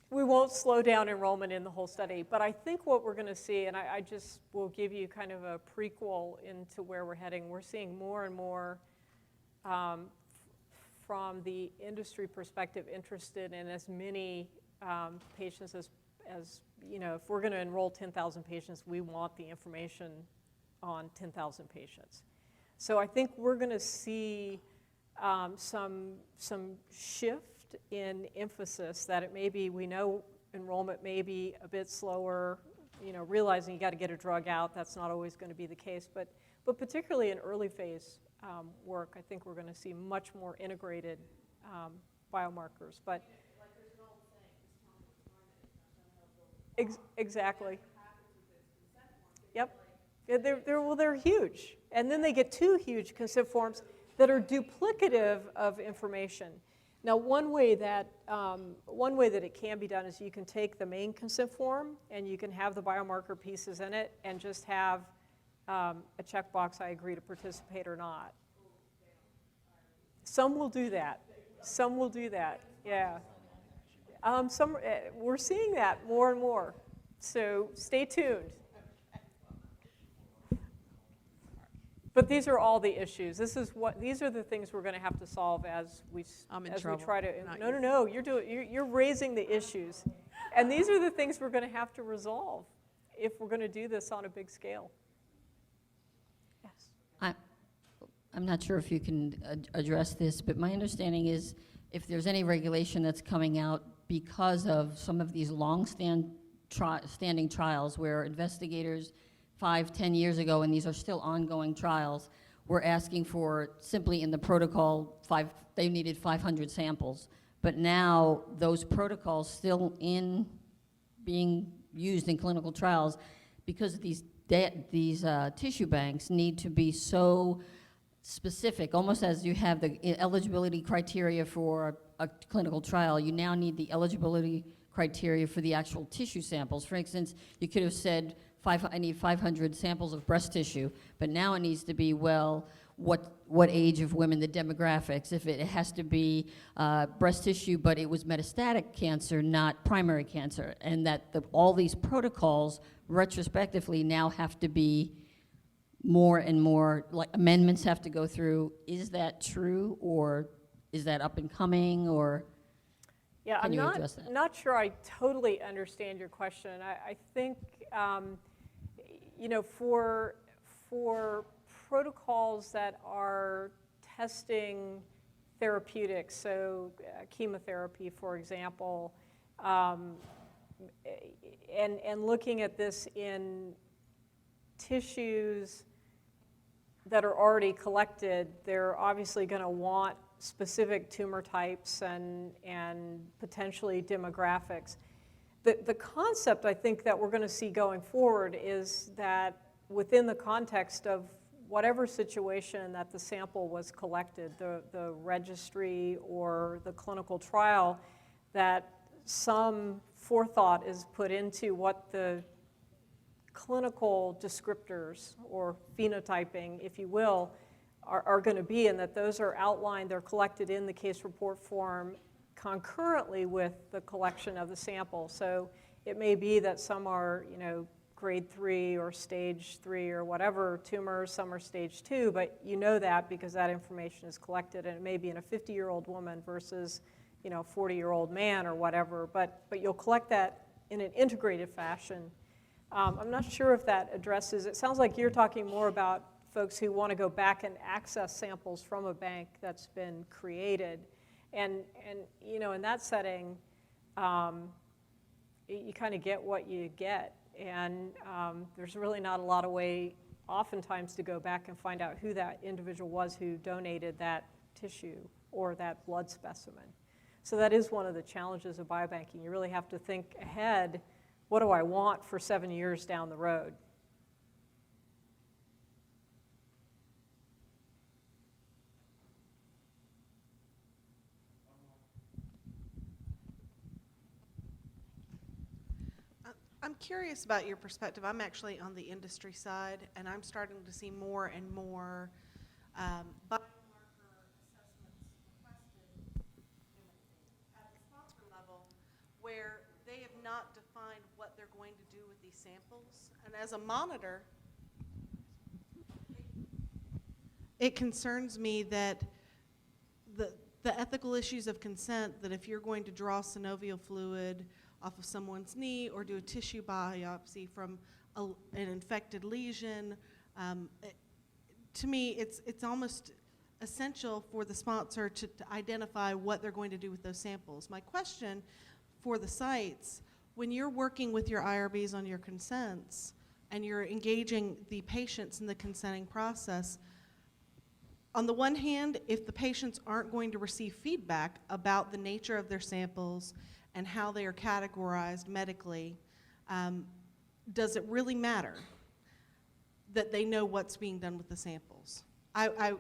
we won't slow down enrollment in the whole study. But I think what we're going to see, and I just will give you kind of a prequel into where we're heading, we're seeing more and more from the industry perspective interested in as many patients as if we're going to enroll 10,000 patients, we want the information on 10,000 patients. So I think we're going to see some shift in emphasis, that it may be, we know enrollment may be a bit slower, realizing you got to get a drug out, that's not always going to be the case, but particularly in early phase work, I think we're going to see much more integrated biomarkers. But like there's an old saying, exactly. Yep. Yeah, they're huge, and then they get 2 huge consent forms that are duplicative of information. Now, one way that it can be done is you can take the main consent form and you can have the biomarker pieces in it and just have a checkbox, I agree to participate or not. Some will do that. Some will do that. Yeah. We're seeing that more and more. So stay tuned. But these are all the issues. These are the things we're going to have to solve as we try to. No. You're raising the issues, and these are the things we're going to have to resolve if we're going to do this on a big scale. Yes. I'm not sure if you can address this, but my understanding is if there's any regulation that's coming out because of some of these long-standing trials where investigators 5-10 years ago, and these are still ongoing trials, were asking for simply in the protocol, they needed 500 samples. But now those protocols still being used in clinical trials because these tissue banks need to be so specific, almost as you have the eligibility criteria for a clinical trial, you now need the eligibility criteria for the actual tissue samples. For instance, you could have said, I need 500 samples of breast tissue, but now it needs to be, well, what age of women, the demographics, if it has to be breast tissue, but it was metastatic cancer, not primary cancer, and that all these protocols retrospectively now have to be more and more, like amendments have to go through. Is that true, or is that up and coming, or yeah, can I'm you address that? not sure I totally understand your question. I think, for protocols that are testing therapeutics, so chemotherapy, for example, and looking at this in tissues that are already collected, they're obviously going to want specific tumor types and potentially demographics. The concept, I think, that we're going to see going forward is that within the context of whatever situation that the sample was collected, the registry or the clinical trial, that some forethought is put into what the clinical descriptors or phenotyping, if you will, are going to be, and that those are outlined, they're collected in the case report form concurrently with the collection of the sample. So it may be that some are, grade 3 or stage 3 or whatever tumors, some are stage 2, but you know that because that information is collected, and it may be in a 50-year-old woman versus, 40-year-old man or whatever, but you'll collect that in an integrated fashion. I'm not sure if that addresses, it sounds like you're talking more about folks who want to go back and access samples from a bank that's been created. And in that setting, you kind of get what you get. And there's really not a lot of way, oftentimes, to go back and find out who that individual was who donated that tissue or that blood specimen. So that is one of the challenges of biobanking. You really have to think ahead. What do I want for 7 years down the road? I'm curious about your perspective. I'm actually on the industry side, and I'm starting to see more and more biomarker assessments requested at the sponsor level where they have not defined what they're going to do with these samples. And as a monitor, it concerns me that the ethical issues of consent, that if you're going to draw synovial fluid off of someone's knee or do a tissue biopsy from an infected lesion, to me it's almost essential for the sponsor to identify what they're going to do with those samples. My question for the sites, when you're working with your IRBs on your consents and you're engaging the patients in the consenting process, on the one hand, if the patients aren't going to receive feedback about the nature of their samples and how they are categorized medically, does it really matter that they know what's being done with the samples? I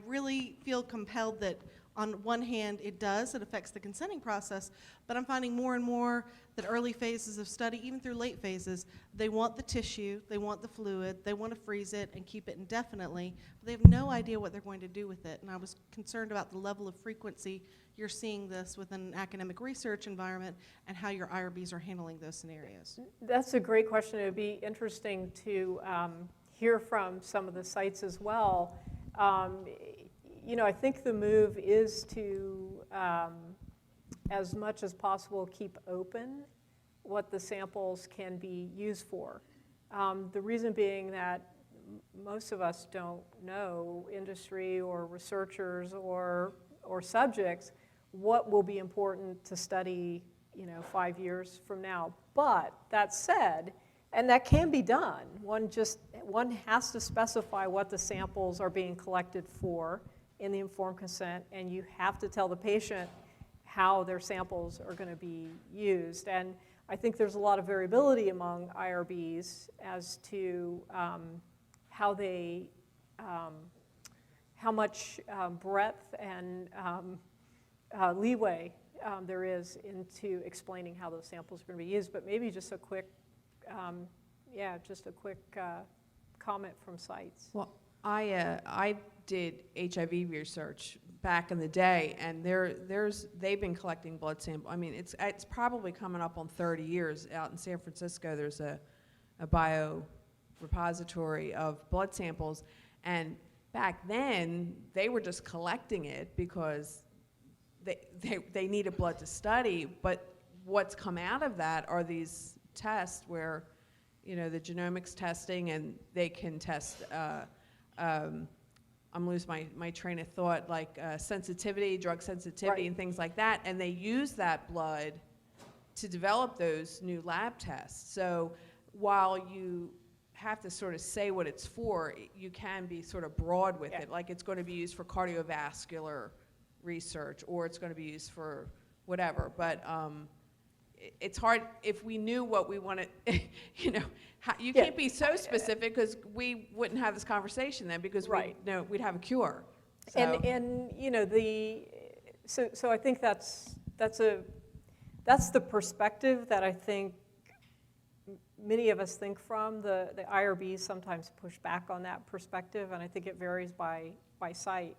really feel compelled that on one hand it does, it affects the consenting process, but I'm finding more and more that early phases of study, even through late phases, they want the tissue, they want the fluid, they want to freeze it and keep it indefinitely, but they have no idea what they're going to do with it. And I was concerned about the level of frequency you're seeing this within an academic research environment and how your IRBs are handling those scenarios. That's a great question. It would be interesting to hear from some of the sites as well. I think the move is to, as much as possible, keep open what the samples can be used for. The reason being that most of us don't know, industry or researchers or subjects, what will be important to study, 5 years from now. But that said, and that can be done, one has to specify what the samples are being collected for in the informed consent, and you have to tell the patient how their samples are going to be used. And I think there's a lot of variability among IRBs as to how much breadth and leeway there is into explaining how those samples are going to be used. But maybe just a quick, comment from sites. Well, I did HIV research back in the day, and they've been collecting blood samples. I mean, it's probably coming up on 30 years. Out in San Francisco, there's a Biorepository of blood samples, and back then they were just collecting it because they needed blood to study. But what's come out of that are these tests where, the genomics testing, and they can test. I'm losing my train of thought, like sensitivity, drug sensitivity, Right. and things like that. And they use that blood to develop those new lab tests. So while you have to sort of say what it's for, you can be sort of broad with it. Like it's going to be used for cardiovascular research, or it's going to be used for whatever. But it's hard if we knew what we wanted. You can't be so specific, because we wouldn't have this conversation then, because Right. we'd have a cure. So. And so I think that's the perspective that I think many of us think from. The IRBs sometimes push back on that perspective, and I think it varies by site.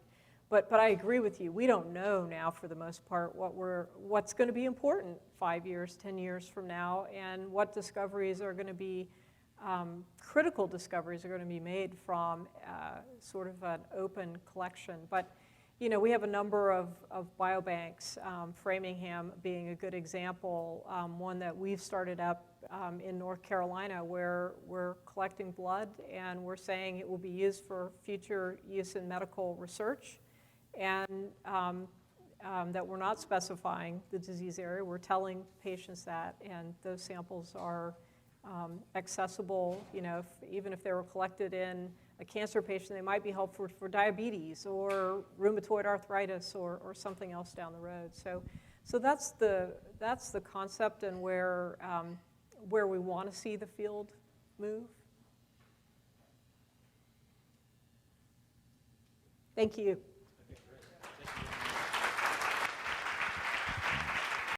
But I agree with you. We don't know now, for the most part, what's going to be important 5 years, 10 years from now, and what discoveries are going to be critical discoveries are going to be made from sort of an open collection. But we have a number of biobanks, Framingham being a good example, one that we've started up in North Carolina, where we're collecting blood, and we're saying it will be used for future use in medical research, and that we're not specifying the disease area. We're telling patients that, and those samples are accessible. Even if they were collected in a cancer patient, they might be helpful for diabetes or rheumatoid arthritis or something else down the road. So that's the concept, and where we want to see the field move. Thank you.